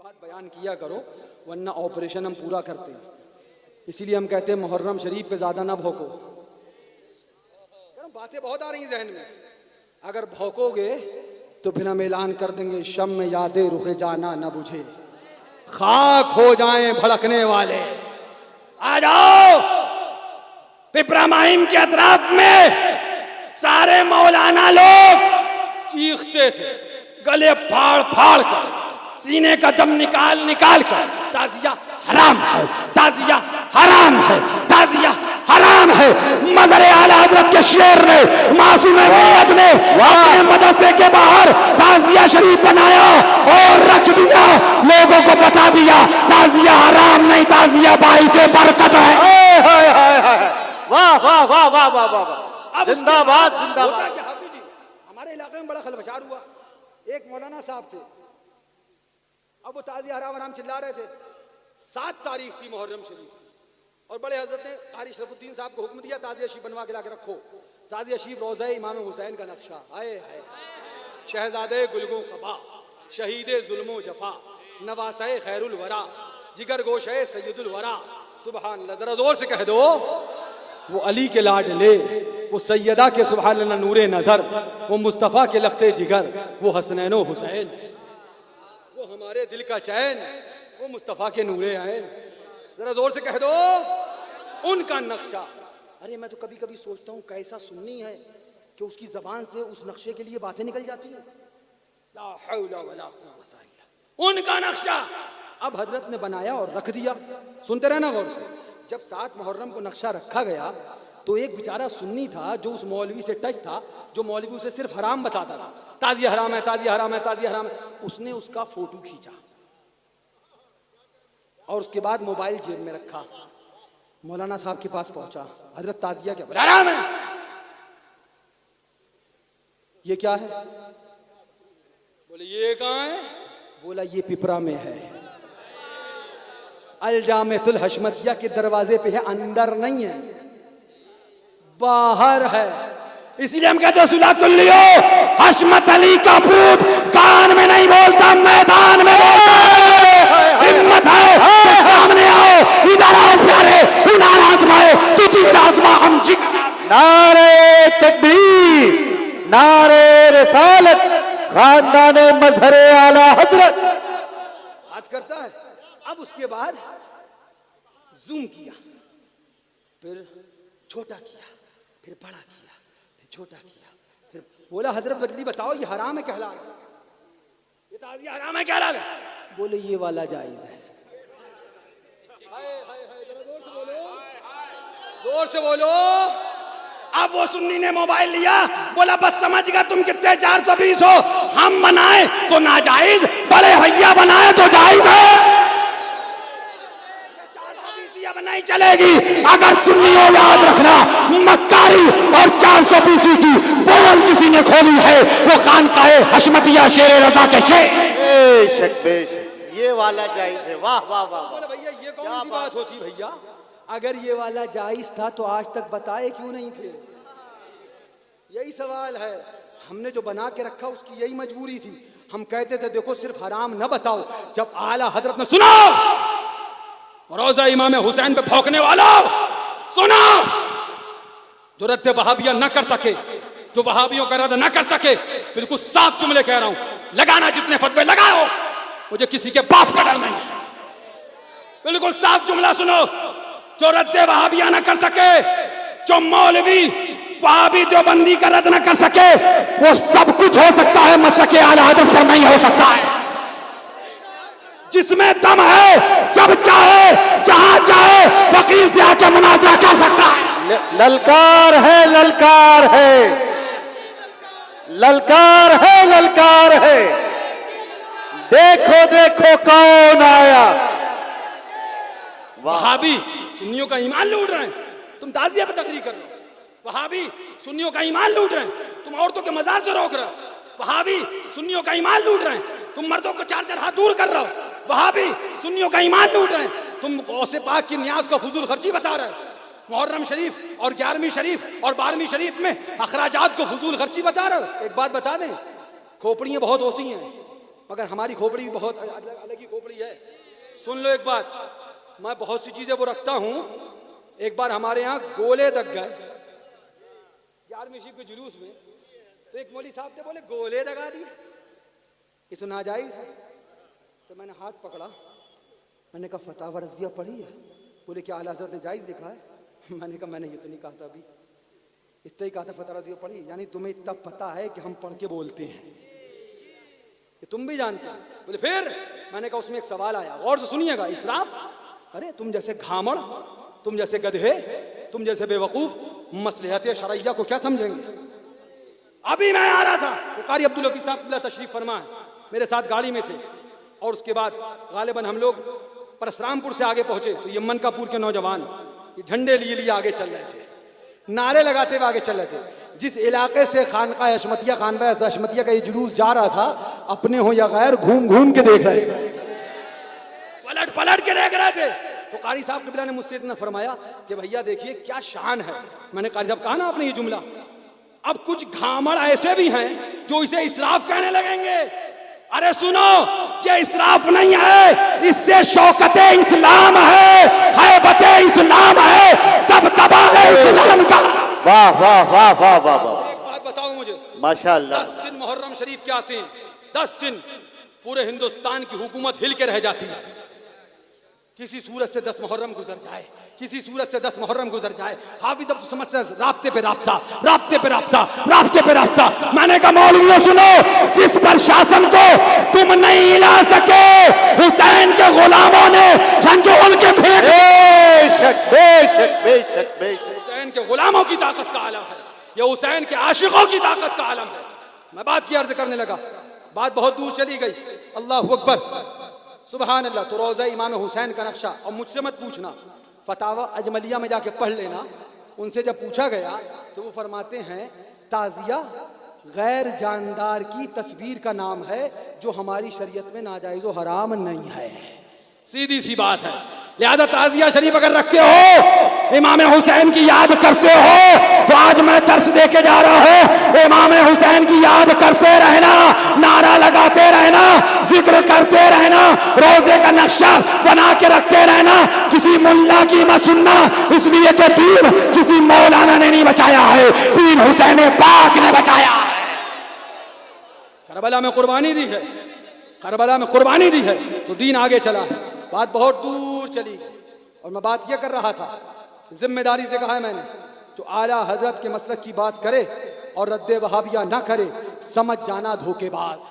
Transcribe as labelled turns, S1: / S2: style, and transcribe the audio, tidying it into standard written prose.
S1: बात बयान किया करो, वरना ऑपरेशन हम पूरा करते हैं। इसीलिए हम कहते हैं मुहर्रम शरीफ पे ज़्यादा ना भौंको। बातें बहुत आ रही हैं जहन में, अगर भौंकोगे तो फिर हम ऐलान कर देंगे शम में यादें रुखे जाना न बुझे, खाक हो जाएं भड़कने वाले। आ जाओ पिपरा माहिम के अतराफ में सारे मौलाना लोग चीखते थे, गले फाड़ फाड़ कर, सीने का दम निकाल निकाल कर, ताजिया हराम है, ताजिया हराम है, ताजिया हराम है। मज़र-ए आला हज़रत के शेर ने, मासूम मिल्लत ने अपने मदरसे के बाहर ताजिया शरीफ बनाया और रख दिया, लोगों को बता दिया ताजिया हराम नहीं, ताजिया बाइसे बरकत है।
S2: वाह वाह वाह वाह वाह वाह, जिंदाबाद जिंदाबाद।
S1: हमारे इलाके में बड़ा खलबशार हुआ। एक मौलाना साहब थे, अब वो ताज़िया हराम हराम चिल्ला रहे थे। 7 तारीख थी मुहर्रम शरीफ, और बड़े हजरत ने कारी शरफुद्दीन साहब को हुक्म दिया ताज़िया शरीफ बनवा के लाके रखो। ताज़िया शरीफ रोज़ा इमाम हुसैन का नक्शा, आए है शहजादे गुलगो कबा, शहीदे जुल्मो जफा, नवासे खैरुल वरा, जिगर गोशे सैयदुल वरा। सुभान अल्लाह, जरा जोर से कह दो। वो अली के लाडले, वो सैयदा के सुभान अल्लाह नूरे नजर, वो मुस्तफ़ा के लख्ते जिगर, वो हसनैनो हुसैन, वो हमारे दिल का चैन, वो मुस्तफ़ा के नूरे ऐन। जरा जोर से कह दो, उनका नक्शा। अरे मैं तो कभी कभी सोचता हूँ कैसा सुन्नी है कि उसकी जबान से उस नक्शे के लिए बातें निकल जाती हैं। ला हौला वला कुव्वता इल्ला, उनका नक्शा अब हजरत ने बनाया और रख दिया। सुनते रहना गौर से। जब 7 मुहर्रम को नक्शा रखा गया तो एक बेचारा सुन्नी था जो उस मौलवी से टच था, जो मौलवी उसे सिर्फ हराम बताता था, ताज़िया हराम है, ताज़िया हराम है, ताज़िया हराम है। उसने उसका फोटो खींचा और उसके बाद मोबाइल जेब में रखा, मौलाना साहब के पास पहुंचा। हजरत ताज़िया क्या? हराम है। ये क्या है? बोले ये कहाँ है? बोला ये पिपरा में है, अल-जामिअतुल हशमतिया के दरवाजे पे है, अंदर नहीं है, बाहर है। इसीलिए हम कहते हैं सुलाकुल्लियो हशमत अली का पूत कान में नहीं बोलता, मैदान में बोलता। हिम्मत है तो सामने आओ, इधर आओ प्यारे, उधर आजमाओ, तू तीसरा आजमा, हम जिक।
S2: नारे तकबीर, नारे रिसालत, खानदाने मज़हर-ए आला हज़रत।
S1: आज करता है। अब उसके बाद जूम किया, फिर छोटा किया, फिर बड़ा किया, फिर छोटा किया, फिर बोला हजरत बदली बताओ ये हराम है क्या हलाल है? ये ताज़िया हराम है क्या हलाल है? बोले ये वाला जायज है। जोर से बोलो। अब वो सुन्नी ने मोबाइल लिया, बोला बस समझ गया तुम कितने 420 हो, हम बनाए तो नाजायज, बड़े भैया बनाए तो जायज है। नहीं चलेगी। अगर सुन्नियों याद रखना, मक्कारी और 420 की बोल किसी ने खोली है, वो खानकाए हशमतिया शेर रजा के शेर।
S2: बेशक बेशक, ये वाला जायज है। वाह वाह वाह।
S1: बोले भैया ये कौन सी बात होती भैया? अगर ये वाला जायज था तो आज तक बताए क्यों नहीं थे? यही सवाल है। हमने जो बना के रखा उसकी यही मजबूरी थी। हम कहते थे देखो सिर्फ हराम न बताओ। जब आला हजरत ने सुना रोज़ा इमाम हुसैन पे भौंकने वाला, सुना जो रद्द वहाबिया न कर सके, जो वहाबियों का रद्द न कर सके, बिल्कुल साफ जुमले कह रहा हूं, लगाना जितने फतवे लगाओ, मुझे किसी के बाप का डर नहीं है। बिल्कुल साफ जुमला सुनो, जो रद्द वहाबिया न कर सके, जो मौलवी वहाबी देवबंदी का रद्द न कर सके, वो सब कुछ हो सकता है, मसलके आला हज़रत पर नहीं हो सकता है। जिसमें दम है, जब चाहे जहां चाहे फकीर से आके मुनाजरा कर सकता है।
S2: ललकार है, ललकार है, ललकार है, ललकार है। देखो देखो कौन आया।
S1: वहाबी सुन्नियों का ईमान लूट रहे हैं, तुम ताज़िया पे तकरीर कर रहे हो। वहाबी सुन्नियों का ईमान लूट रहे हैं, तुम औरतों के मजार से रोक रहे हो। वहाबी सुन्नियों का ईमान लूट रहे हैं, तुम मर्दों को 4 हाथ दूर कर रहे हो। वहाबी सुन्नियों का ईमान लूट रहे हैं, तुम गौसे पाक की नियाज को फजूल खर्ची बता रहे हो। मुहर्रम शरीफ और 11वीं शरीफ और 12वीं शरीफ में अखराजात को फजूल खर्ची बता रहे हो। एक बात बता दें, खोपड़ियाँ बहुत होती हैं, मगर हमारी खोपड़ी भी बहुत अलग ही खोपड़ी है। सुन लो एक बात, मैं बहुत सी चीजें वो रखता हूं। एक बार हमारे यहाँ गोले दग गए 11वीं शिव के जुलूस में, तो एक मौली साहब थे, बोले गोले दगा दिए, ये तो नाजायज है। तो मैंने हाथ पकड़ा, मैंने कहा फतवा रज़विया पढ़ी है? बोले क्या आला हज़रत ने जायज़ लिखा है? मैंने कहा मैंने ये तो नहीं कहा था, अभी इतना ही कहा था फतवा रज़विया पढ़ी। यानी तुम्हें इतना पता है कि हम पढ़ के बोलते हैं, ये तुम भी जानते हो। बोले फिर? मैंने कहा उसमें एक सवाल आया, गौर से सुनिएगा। इसराफ, अरे तुम जैसे घामड़, तुम जैसे गधे, तुम जैसे बेवकूफ मसलहत शरइया को क्या समझेंगे? अभी मैं आ रहा था, तो कारी अब्दुल हफीज साहब तशरीफ फरमा है, मेरे साथ गाड़ी में थे, और उसके बाद गालिबन हम लोग परशुरामपुर से आगे पहुंचे तो ये मनकापुर के नौजवान ये झंडे लिए लिए आगे चल रहे थे, नारे लगाते हुए आगे चल रहे थे। जिस इलाके से खानका अशमतिया का ये जुलूस जा रहा था, अपने हो या गैर, घूम घूम के देख रहे थे, पलट पलट के देख रहे थे। तो कारी साहब किबला ने मुझसे इतना फरमाया कि भैया देखिए क्या शान है। मैंने कारी साहब कहा ना आपने ये जुमला, अब कुछ घामड़ ऐसे भी हैं जो इसे इसराफ कहने लगेंगे। अरे सुनो, ये इसराफ नहीं है, इससे शौकते इस्लाम है, हैबते इस्लाम है, दबदबा है इस्लाम का।
S2: वाह वाह वाह वाह वाह वाह।
S1: एक बात बताओ मुझे,
S2: माशाअल्लाह,
S1: 10 दिन मुहर्रम शरीफ के आते हैं, 10 दिन पूरे हिंदुस्तान की हुकूमत हिल के रह जाती है। किसी सूरत से 10 मुहर्रम गुजर जाए, किसी सूरत से 10 मुहर्रम गुजर जाए, हाफिज अब तो समझ राब्ते पे राब्ता, राब्ते पे राब्ता, राब्ते पे राब्ता। मैंने कहा मौलवियों सुनो, जिस प्रशासन को तुम नहीं हिला सके, हुसैन के गुलामों ने झंझोल के फेंक।
S2: बेशक बेशक बेशक बेशक,
S1: हुसैन के गुलामों की ताकत का आलम है, ये हुसैन के आशिकों की ताकत का आलम है। मैं बात की अर्ज करने लगा, बात बहुत दूर चली गई। अल्लाहु अकबर, सुबहान अल्लाह। तो रोज़ा इमाम हुसैन का नक्शा, और मुझसे मत पूछना, फतावा अजमलिया में जाके पढ़ लेना। उनसे जब पूछा गया तो वो फरमाते हैं ताज़िया गैर जानदार की तस्वीर का नाम है जो हमारी शरीयत में नाजायज़ व हराम नहीं है। सीधी सी बात है। लिहाजा ताज़िया शरीफ अगर रखते हो, इमाम हुसैन की याद करते हो, तो आज मैं दर्श देके जा रहा हूं, इमाम हुसैन की याद करते रहना, नारा लगाते रहना, जिक्र करते रहना, रोजे का नक्शा बना के रखते रहना। किसी मुल्ला की मत सुनना, इसलिए कि दीन किसी मौलाना ने नहीं बचाया है, दीन हुसैन पाक ने बचाया है। करबला में कुर्बानी दी है, करबला में कुर्बानी दी है, तो दीन आगे चला है। बात बहुत दूर चली, और मैं बात यह कर रहा था, जिम्मेदारी से कहा है मैंने, जो आला हजरत के मसलक की बात करे और रद्दे वहाबिया ना करे, समझ जाना धोखेबाज।